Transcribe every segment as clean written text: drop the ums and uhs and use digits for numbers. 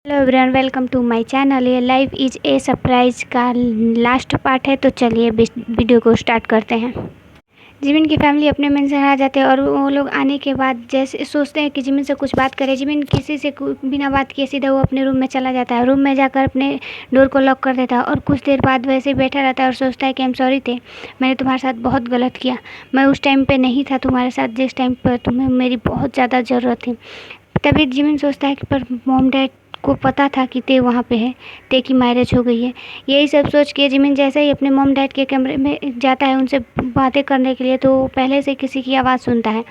Hello everyone, welcome to my channel. ये life is a surprise का last part है, तो चलिए वीडियो को स्टार्ट करते हैं। जिमिन की फैमिली अपने मेंशन आ जाते हैं और वो लोग आने के बाद जैसे सोचते हैं कि जिमिन से कुछ बात करें। जिमिन किसी से बिना बात किए सीधा वो अपने रूम में चला जाता है। रूम में जाकर अपने डोर को लॉक कर देता है और कुछ देर बाद वैसे ही बैठा रहता है और सोचता है कि आई एम सॉरी थे, मैंने तुम्हारे साथ बहुत गलत किया। मैं उस टाइम पे नहीं था तुम्हारे साथ जिस टाइम पर तुम्हें मेरी बहुत ज़्यादा ज़रूरत थी। तभी जिमिन सोचता है कि पर मॉम डैड को पता था कि ते वहाँ पे है, ते की मैरिज हो गई है। यही सब सोच के जिमिन जैसे ही अपने मॉम डैड के कमरे में जाता है उनसे बातें करने के लिए, तो वो पहले से किसी की आवाज़ सुनता है।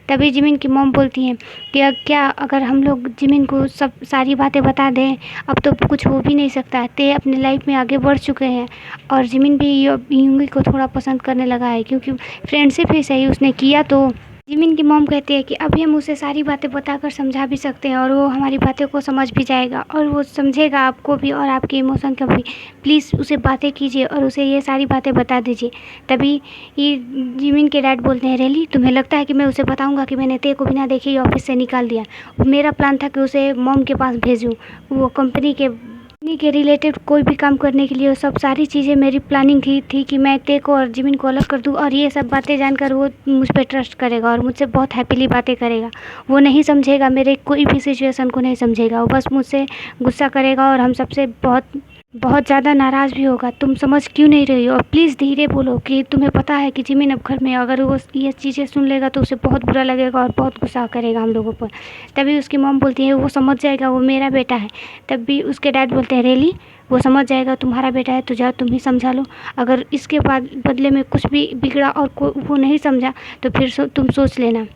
तभी जिमिन की मॉम बोलती हैं कि क्या अगर हम लोग जिमिन को सब सारी बातें बता दें, अब तो कुछ हो भी नहीं सकता है। ते अपनी लाइफ में आगे बढ़ चुके हैं और जिमिन भी यूंगी को थोड़ा पसंद करने लगा है, क्योंकि फ्रेंडशिप ही सही उसने किया। तो जिमिन की मॉम कहती है कि अभी हम उसे सारी बातें बताकर समझा भी सकते हैं और वो हमारी बातों को समझ भी जाएगा और वो समझेगा आपको भी और आपके इमोशन को भी। प्लीज़ उसे बातें कीजिए और उसे ये सारी बातें बता दीजिए। तभी ये जिमिन के डैड बोलते हैं, रियली तुम्हें लगता है कि मैं उसे बताऊंगा कि मैंने ते को बिना देखे ही ऑफिस से निकाल दिया? मेरा प्लान था कि उसे मॉम के पास भेजूँ, वो कंपनी के रिलेटेड कोई भी काम करने के लिए। वो सब सारी चीज़ें मेरी प्लानिंग थी कि मैं ते को और जिमिन को अलग कर दूं और ये सब बातें जानकर वो मुझ पर ट्रस्ट करेगा और मुझसे बहुत हैप्पीली बातें करेगा। वो नहीं समझेगा, मेरे कोई भी सिचुएशन को नहीं समझेगा, वो बस मुझसे गुस्सा करेगा और हम सबसे बहुत बहुत ज़्यादा नाराज़ भी होगा। तुम समझ क्यों नहीं रही हो? और प्लीज़ धीरे बोलो कि तुम्हें पता है कि जिमिन अब घर में है। अगर वो ये चीज़ें सुन लेगा तो उसे बहुत बुरा लगेगा और बहुत गुस्सा करेगा हम लोगों पर। तभी उसकी मॉम बोलती है, वो समझ जाएगा, वो मेरा बेटा है। तब भी उसके डैड बोलते हैं, रियली वो समझ जाएगा, तुम्हारा बेटा है तो जाओ तुम ही समझा लो। अगर इसके बाद बदले में कुछ भी बिगड़ा और वो नहीं समझा तो फिर तुम सोच लेना।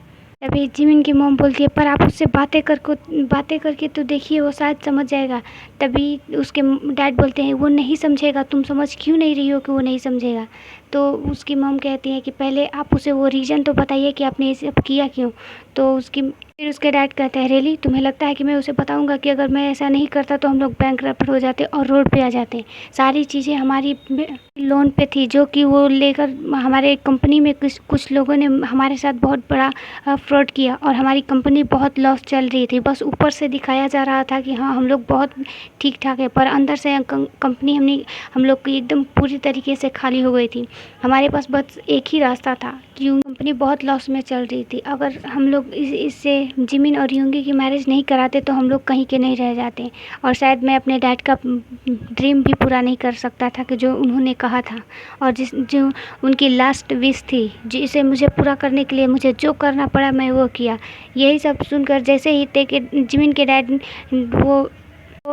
तभी जिमिन की मॉम बोलती है, पर आप उससे बातें करके तो देखिए, वो शायद समझ जाएगा। तभी उसके डैड बोलते हैं, वो नहीं समझेगा, तुम समझ क्यों नहीं रही हो कि वो नहीं समझेगा? तो उसकी मॉम कहती है कि पहले आप उसे वो रीज़न तो बताइए कि आपने ये सब किया क्यों। तो फिर उसके डैड कहते हैं, रियली तुम्हें लगता है कि मैं उसे बताऊंगा कि अगर मैं ऐसा नहीं करता तो हम लोग बैंकरप्ट हो जाते और रोड पे आ जाते? सारी चीज़ें हमारी लोन पे थी जो कि वो लेकर हमारे कंपनी में कुछ लोगों ने हमारे साथ बहुत बड़ा फ्रॉड किया और हमारी कंपनी बहुत लॉस चल रही थी। बस ऊपर से दिखाया जा रहा था कि हाँ हम लोग बहुत ठीक ठाक है, पर अंदर से कंपनी हम लोग की एकदम पूरी तरीके से खाली हो गई थी। हमारे पास बस एक ही रास्ता था, क्यों कंपनी बहुत लॉस में चल रही थी। अगर हम लोग इससे जिमिन और यूंगी की मैरिज नहीं कराते तो हम लोग कहीं के नहीं रह जाते और शायद मैं अपने डैड का ड्रीम भी पूरा नहीं कर सकता था कि जो उन्होंने कहा था और जो उनकी लास्ट विश थी, जिसे मुझे पूरा करने के लिए मुझे जो करना पड़ा मैं वो किया। यही सब सुनकर जैसे ही जिमिन के डैड वो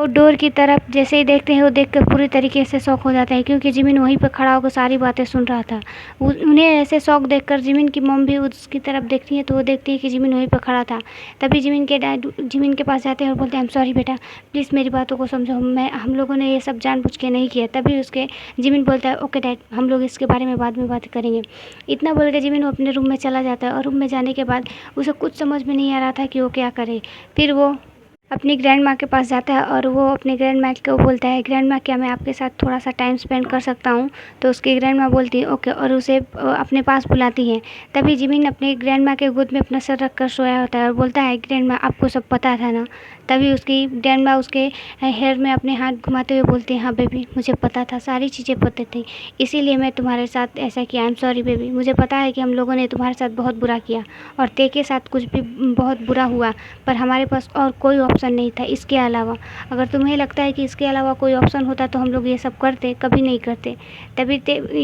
डोर की तरफ जैसे ही देखते हैं, वो देखकर पूरी तरीके से शॉक हो जाता है, क्योंकि जिमिन वहीं पर खड़ा होकर सारी बातें सुन रहा था। उन्हें ऐसे शॉक देखकर जिमिन की मॉम भी उसकी तरफ देखती है, तो वो देखती है कि जिमिन वहीं पर खड़ा था। तभी जिमिन के डैड जिमिन के पास जाते हैं और बोलते हैं, आई एम सॉरी बेटा, प्लीज़ मेरी बातों को समझो, हम लोगों ने ये सब जानबूझ के नहीं किया। तभी उसके जिमिन बोलता है, ओके डैड, हम लोग इसके बारे में बाद में बात करेंगे। इतना बोल के जिमिन अपने रूम में चला जाता है और रूम में जाने के बाद उसे कुछ समझ में नहीं आ रहा था कि वो क्या करे। फिर वो अपनी ग्रैंड माँ के पास जाता है और वो अपने ग्रैंड माँ को बोलता है, ग्रैंड माँ क्या मैं आपके साथ थोड़ा सा टाइम स्पेंड कर सकता हूँ? तो उसकी ग्रैंड माँ बोलती है ओके, और उसे अपने पास बुलाती है। तभी जिमिन अपनी ग्रैंड माँ के गोद में अपना सर रख कर सोया होता है और बोलता है, ग्रैंड माँ आपको सब पता था ना? तभी उसकी ग्रैंड माँ उसके हेयर में अपने हाथ घुमाते हुए बोलती है, हाँ बेबी, मुझे पता था, सारी चीज़ें पता थी, इसीलिए मैं तुम्हारे साथ ऐसा किया। आई एम सॉरी बेबी, मुझे पता है कि हम लोगों ने तुम्हारे साथ बहुत बुरा किया और ते के साथ कुछ भी बहुत बुरा हुआ, पर हमारे पास और कोई ऑप्शन नहीं था इसके अलावा। अगर तुम्हें लगता है कि इसके अलावा कोई ऑप्शन होता तो हम लोग ये सब करते, कभी नहीं करते। तभी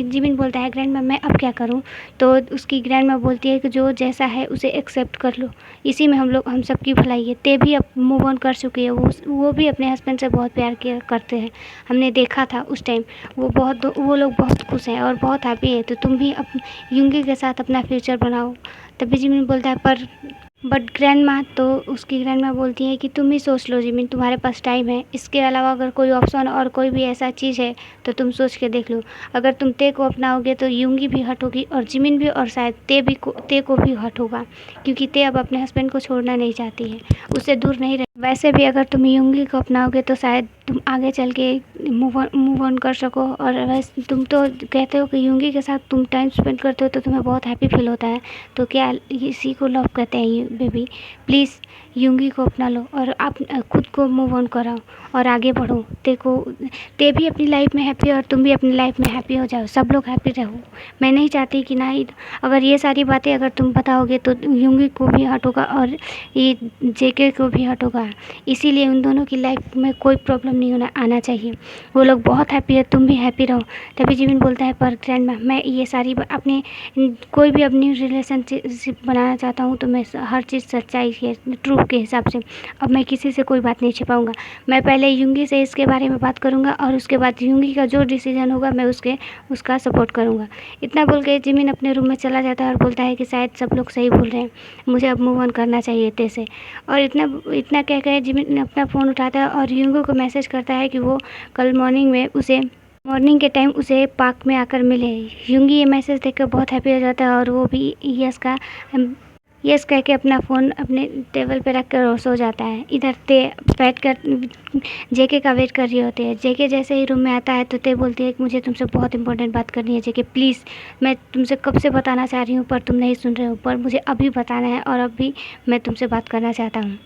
जिमिन बोलता है, ग्रैंड माँ मैं अब क्या करूँ? तो उसकी ग्रैंड माँ बोलती है कि जो जैसा है उसे एक्सेप्ट कर लो, इसी में हम सबकी भलाई है। ते भी अब मूव ऑन कर चुकी है, वो भी अपने हस्बैंड से बहुत प्यार किया करते हैं, हमने देखा था उस टाइम। वो लोग बहुत खुश हैं और बहुत हैप्पी है, तो तुम भी यूंगी के साथ अपना फ्यूचर बनाओ। तभी जिमिन बोलता है, बट ग्रैंड माँ, तो उसकी ग्रैंड माँ बोलती है कि तुम ही सोच लो जिमिन, तुम्हारे पास टाइम है, इसके अलावा अगर कोई ऑप्शन और कोई भी ऐसा चीज़ है तो तुम सोच के देख लो। अगर तुम ते को अपनाओगे तो यूंगी भी हट होगी और जिमिन भी, और शायद ते को भी हट होगा, क्योंकि ते अब अपने हस्बैंड को छोड़ना नहीं चाहती है, उससे दूर नहीं रह। वैसे भी अगर तुम यूंगी को अपनाओगे तो शायद तुम आगे चल के मूव ऑन कर सको। और वैसे तुम तो कहते हो कि यूंगी के साथ तुम टाइम स्पेंड करते हो तो तुम्हें बहुत हैप्पी फील होता है, तो क्या इसी को लव कहते हैं बेबी? प्लीज़ यूँगी को अपना लो और आप खुद को मूव ऑन कराओ और आगे बढ़ो। ते भी अपनी लाइफ में हैप्पी और तुम भी अपनी लाइफ में हैप्पी हो जाओ, सब लोग हैप्पी रहो। मैं नहीं चाहती कि ना ही अगर ये सारी बातें अगर तुम बताओगे तो यूँगी को भी हर्ट होगा और ये जेके को भी हर्ट होगा। इसीलिए उन दोनों की लाइफ में कोई प्रॉब्लम नहीं आना चाहिए। वो लोग बहुत हैप्पी है, तुम भी हैप्पी रहो। तभी जिमिन बोलता है, पर ग्रैंडमा मैं ये सारी अपने कोई भी अपनी रिलेशनशिप बनाना चाहता हूँ तो मैं हर चीज़ सच्चाई के ट्रूथ के हिसाब से, अब मैं किसी से कोई बात नहीं छिपाऊंगा। मैं पहले यूँगी से इसके बारे में बात करूँगा और उसके बाद यूँगी का जो डिसीजन होगा मैं उसका सपोर्ट करूँगा। इतना बोल के जिमिन अपने रूम में चला जाता है और बोलता है कि शायद सब लोग सही बोल रहे हैं, मुझे अब मूव ऑन करना चाहिए ते से। और इतना कह कर जिमिन अपना फ़ोन उठाता है और यूँगी को मैसेज करता है कि वो कल मॉर्निंग के टाइम उसे पार्क में आकर मिले। यूँगी ये मैसेज देखकर बहुत हैप्पी हो जाता है और वो भी यस कह के अपना फ़ोन अपने टेबल पे रख कर सो जाता है। इधर ते बैठ कर जेके का वेट कर रही होती है। जेके जैसे ही रूम में आता है तो ते बोलती है कि मुझे तुमसे बहुत इंपॉर्टेंट बात करनी है जेके, प्लीज़। मैं तुमसे कब से बताना चाह रही हूँ पर तुम नहीं सुन रहे हो, पर मुझे अभी बताना है और अभी मैं तुमसे बात करना चाहता हूँ।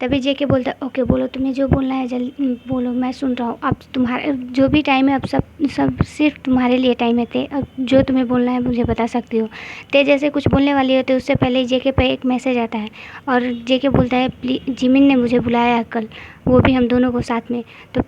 तभी जेके बोलता है, ओके बोलो, तुम्हें जो बोलना है जल्दी बोलो, मैं सुन रहा हूँ। अब तुम्हारा जो भी टाइम है अब सब सिर्फ तुम्हारे लिए टाइम है ते, अब जो तुम्हें बोलना है मुझे बता सकती हो। ते जैसे कुछ बोलने वाली होती है उससे पहले ही जेके पे एक मैसेज आता है और जेके बोलता है, प्लीज जिमिन ने मुझे बुलाया है कल, वो भी हम दोनों को साथ में, तो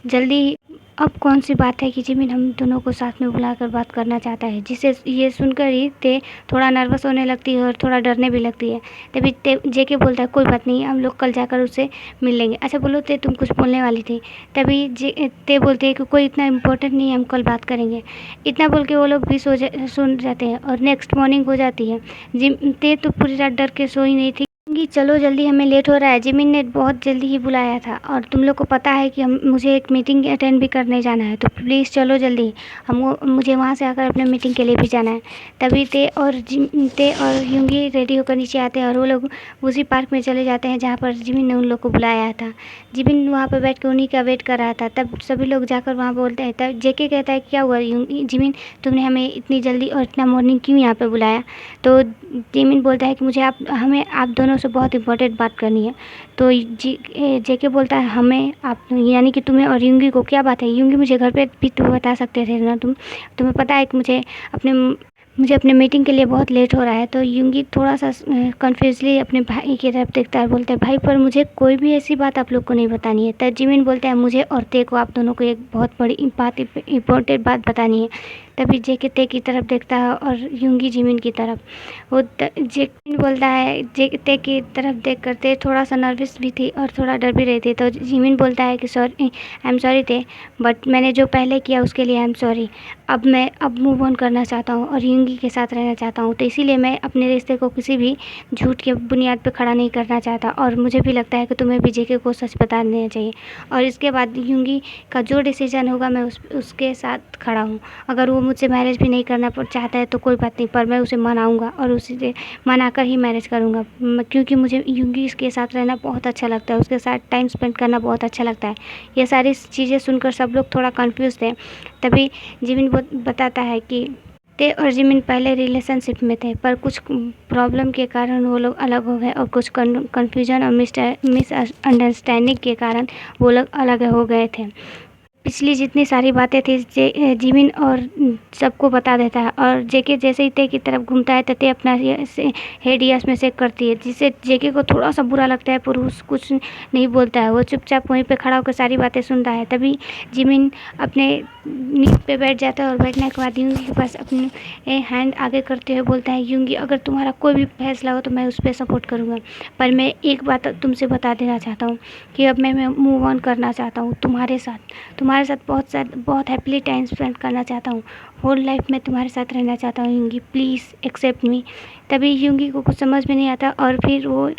जल्दी। अब कौन सी बात है कि जिमिन हम दोनों को साथ में बुलाकर बात करना चाहता है, जिसे ये सुनकर ही ते थोड़ा नर्वस होने लगती है और थोड़ा डरने भी लगती है। तभी ते जेके बोलता है, कोई बात नहीं, हम लोग कल जाकर उससे मिल लेंगे। अच्छा बोलो ते, तुम कुछ बोलने वाली थी। तभी ते बोलते हैं कि कोई इतना इम्पोर्टेंट नहीं है, हम कल बात करेंगे। इतना बोल के वो लोग भी सुन जाते हैं और नेक्स्ट मॉर्निंग हो जाती है। ते तो पूरी रात डर के सोई नहीं थी। चलो जल्दी, हमें लेट हो रहा है, जिमिन ने बहुत जल्दी ही बुलाया था और तुम लोग को पता है कि मुझे एक मीटिंग अटेंड भी करने जाना है, तो प्लीज़ चलो जल्दी, मुझे वहाँ से आकर अपने मीटिंग के लिए भी जाना है। तभी ते और यूँगी रेडी होकर नीचे आते हैं और वो लोग उसी पार्क में चले जाते हैं जहाँ पर जिमिन ने उन लोग को बुलाया था। जिमिन वहाँ पर बैठ कर उन्हीं का वेट कर रहा था। तब सभी लोग जाकर वहाँ बोलते हैं। तब जेके कहता है, क्या हुआ जिमिन, तुमने हमें इतनी जल्दी और इतना मॉर्निंग क्यों यहाँ पर बुलाया। तो जिमिन बोलता है कि हमें आप दोनों से बहुत इंपॉर्टेंट बात करनी है। तो जेके बोलता है, हमें आप यानी कि तुम्हें और यूँगी को क्या बात है। यूँगी, मुझे घर पे भी तो बता सकते थे ना, तुम्हें पता है कि मुझे अपने मीटिंग के लिए बहुत लेट हो रहा है। तो यूँगी थोड़ा सा कन्फ्यूजली अपने भाई की तरफ देखता है, बोलता है, भाई पर मुझे कोई भी ऐसी बात आप लोग को नहीं बतानी है। तब जिमिन बोलता है, मुझे और ते को आप दोनों को एक बहुत बड़ी इंपॉर्टेंट बात बतानी है। तभी जेके ते की तरफ देखता है और यूँगी जिमिन की तरफ। वो जिमिन बोलता है, ते की तरफ देख कर ते थोड़ा सा नर्वस भी थी और थोड़ा डर भी रही थी। तो जिमिन बोलता है कि आई एम सॉरी ते, बट मैंने जो पहले किया उसके लिए आई एम सॉरी। मैं मूव ऑन करना चाहता हूँ और यूँगी के साथ रहना चाहता हूँ, तो इसीलिए मैं अपने रिश्ते को किसी भी झूठ के बुनियाद पर खड़ा नहीं करना चाहता। और मुझे भी लगता है कि तुम्हें भी जेके को सच बता देना चाहिए और इसके बाद यूँगी का जो डिसीजन होगा मैं उसके साथ खड़ा हूँ। अगर वो मुझसे मैरिज भी नहीं करना चाहता है तो कोई बात नहीं, पर मैं उसे मनाऊंगा और उसे मनाकर ही मैरिज करूंगा, क्योंकि मुझे यूँगी के साथ रहना बहुत अच्छा लगता है, उसके साथ टाइम स्पेंड करना बहुत अच्छा लगता है। ये सारी चीज़ें सुनकर सब लोग थोड़ा कंफ्यूज थे। तभी जिमिन बताता है कि ते और जिमिन पहले रिलेशनशिप में थे, पर कुछ प्रॉब्लम के कारण वो लोग अलग हो गए और कुछ कन्फ्यूजन और मिसअंडरस्टैंडिंग के कारण वो लोग अलग हो गए थे। पिछली जितनी सारी बातें थी जिमिन और सबको बता देता है और जेके जैसे ही ते की तरफ घूमता है तो ते अपना हेड यस में चेक करती है, जिससे जेके को थोड़ा सा बुरा लगता है, पर कुछ नहीं बोलता है। वो चुपचाप वहीं पे खड़ा होकर सारी बातें सुनता है। तभी जिमिन अपने नींद पे बैठ जाता है और बैठने के बाद यूँगी के पास अपने हैंड आगे करते हुए बोलता है, यूँगी अगर तुम्हारा कोई भी फैसला हो तो मैं उस पर सपोर्ट करूँगा, पर मैं एक बात तुमसे बता देना चाहता हूँ कि अब मैं मूव ऑन करना चाहता हूँ तुम्हारे साथ बहुत हैप्पीली टाइम स्पेंड करना चाहता हूँ, होल लाइफ में तुम्हारे साथ रहना चाहता हूँ यूँगी, प्लीज़ एक्सेप्ट मी। तभी यूँगी को कुछ समझ में नहीं आता और फिर वो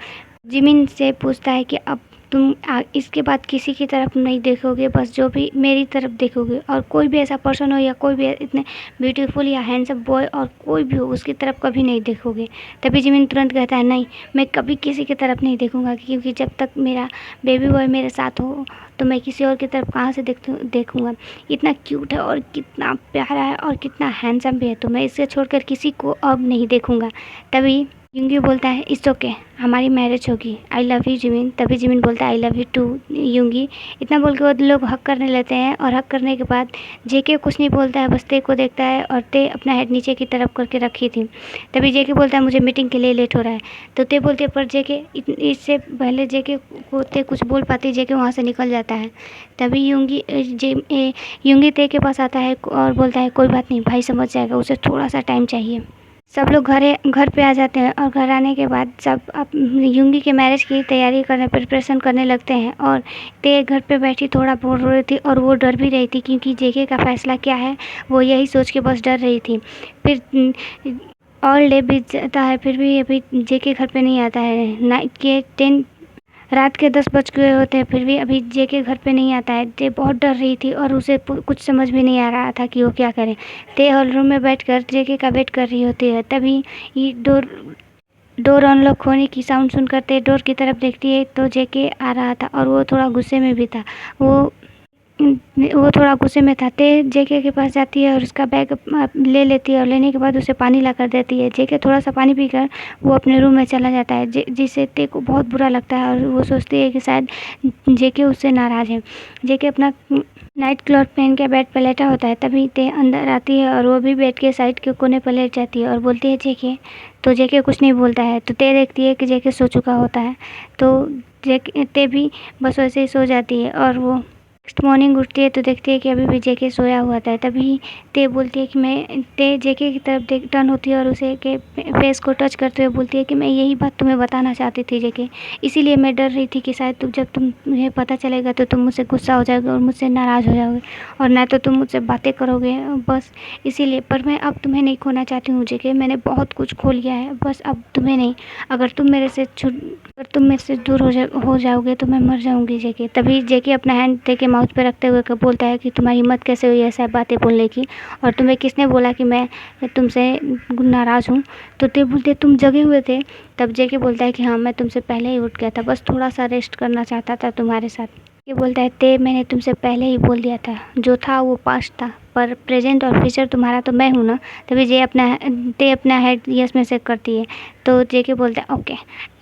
जिमिन से पूछता है कि अब तुम इसके बाद किसी की तरफ नहीं देखोगे, बस जो भी मेरी तरफ देखोगे, और कोई भी ऐसा पर्सन हो या कोई भी इतने ब्यूटीफुल या हैंडसम बॉय और कोई भी हो उसकी तरफ कभी नहीं देखोगे। तभी जिमिन तुरंत कहता है, नहीं, मैं कभी किसी की तरफ नहीं देखूंगा, क्योंकि जब तक मेरा बेबी बॉय मेरे साथ हो तो मैं किसी और की तरफ कहाँ से देखूंगा। इतना क्यूट है और कितना प्यारा है और कितना हैंडसम भी है, तो मैं इसे छोड़कर किसी को अब नहीं देखूंगा। तभी यूंगी बोलता है इट्स ओके, हमारी मैरिज होगी, आई लव यू जिमिन। तभी जिमिन बोलता है आई लव यू टू यूंगी। इतना बोल के वो लोग हक करने लेते हैं और हक करने के बाद जेके कुछ नहीं बोलता है, बस ते को देखता है और ते अपना हेड नीचे की तरफ करके रखी थी। तभी जेके बोलता है मुझे मीटिंग के लिए लेट हो रहा है। तो ते बोलते है पर जेके इससे पहले जेके को ते कुछ बोल पाती, जेके वहाँ से निकल जाता है। तभी यूंगी ते के पास आता है और बोलता है कोई बात नहीं, भाई समझ जाएगा, उसे थोड़ा सा टाइम चाहिए। सब लोग घर पे आ जाते हैं और घर आने के बाद सब यूंगी के मैरिज की तैयारी करने प्रिपरेशन करने लगते हैं। और ते घर पे बैठी थोड़ा बोर हो रही थी और वो डर भी रही थी क्योंकि जेके का फैसला क्या है वो यही सोच के बस डर रही थी। फिर ऑल डे बीत जाता है, फिर भी अभी जेके घर पे नहीं आता है। रात के 10 बज गए होते हैं, फिर भी अभी जेके घर पे नहीं आता है। ते बहुत डर रही थी और उसे कुछ समझ भी नहीं आ रहा था कि वो क्या करे। ते हॉल रूम में बैठकर जेके का वेट कर रही होती है। तभी ये डोर अनलॉक होने की साउंड सुनकर ते डोर की तरफ देखती है तो जेके आ रहा था और वो थोड़ा गुस्से में भी था। वो थोड़ा गुस्से में था। ते जेके के पास जाती है और उसका बैग ले लेती है और लेने के बाद उसे पानी ला कर देती है। जेके थोड़ा सा पानी पीकर वो अपने रूम में चला जाता है, जिससे ते को बहुत बुरा लगता है और वो सोचती है कि शायद जेके उससे नाराज़ है। जेके अपना नाइट क्लॉथ पहन के बेड पर लेटा होता है। तभी ते अंदर आती है और वो भी बेड के साइड के कोने पर लेट जाती है और बोलती है जेके। तो जेके कुछ नहीं बोलता है। तो ते देखती है कि जेके सो चुका होता है। तो ते भी बस वैसे ही सो जाती है और वो नेक्स्ट मॉर्निंग उठती है तो देखती है कि अभी भी जेके सोया हुआ था। तभी ते बोलती है कि ते जेके की तरफ टर्न होती है और उसे के फेस को टच करते हुए बोलती है कि मैं यही बात तुम्हें बताना चाहती थी जेके, इसीलिए मैं डर रही थी कि शायद जब तुम्हें पता चलेगा तो तुम मुझसे गुस्सा हो जाओगे और मुझसे नाराज़ हो जाओगे और ना तो तुम मुझसे बातें करोगे, बस इसीलिए। पर मैं अब तुम्हें नहीं खोना चाहती हूँ जेके, मैंने बहुत कुछ खो लिया है, बस अब तुम्हें नहीं। अगर तुम मेरे से दूर हो जाओगे तो मैं मर जाऊँगी जेके। तभी जेके अपना हैंड देके माउथ पे रखते हुए बोलता है कि तुम्हारी हिम्मत कैसे हुई ऐसा बातें बोलने की, और तुम्हें किसने बोला कि मैं तुमसे नाराज़ हूँ। तो ते बोलते तुम जगे हुए थे। तब जेके बोलता है कि हाँ मैं तुमसे पहले ही उठ गया था, बस थोड़ा सा रेस्ट करना चाहता था तुम्हारे साथ। ये बोलता है ते मैंने तुमसे पहले ही बोल दिया था, जो था वो पास्ट था, पर प्रेजेंट और फ्यूचर तुम्हारा तो मैं हूँ ना। तभी ते अपना हेड यस में से करती है। तो जेके बोलता है ओके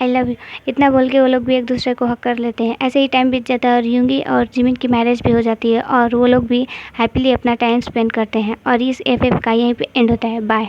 आई लव यू। इतना बोल के वो लोग भी एक दूसरे को हक कर लेते हैं। ऐसे ही टाइम बीत जाता है और यूंगी और जिमिन की मैरिज भी हो जाती है और वो लोग भी हैप्पीली अपना टाइम स्पेंड करते हैं। और इस एफ का यहीं पे एंड होता है। बाय।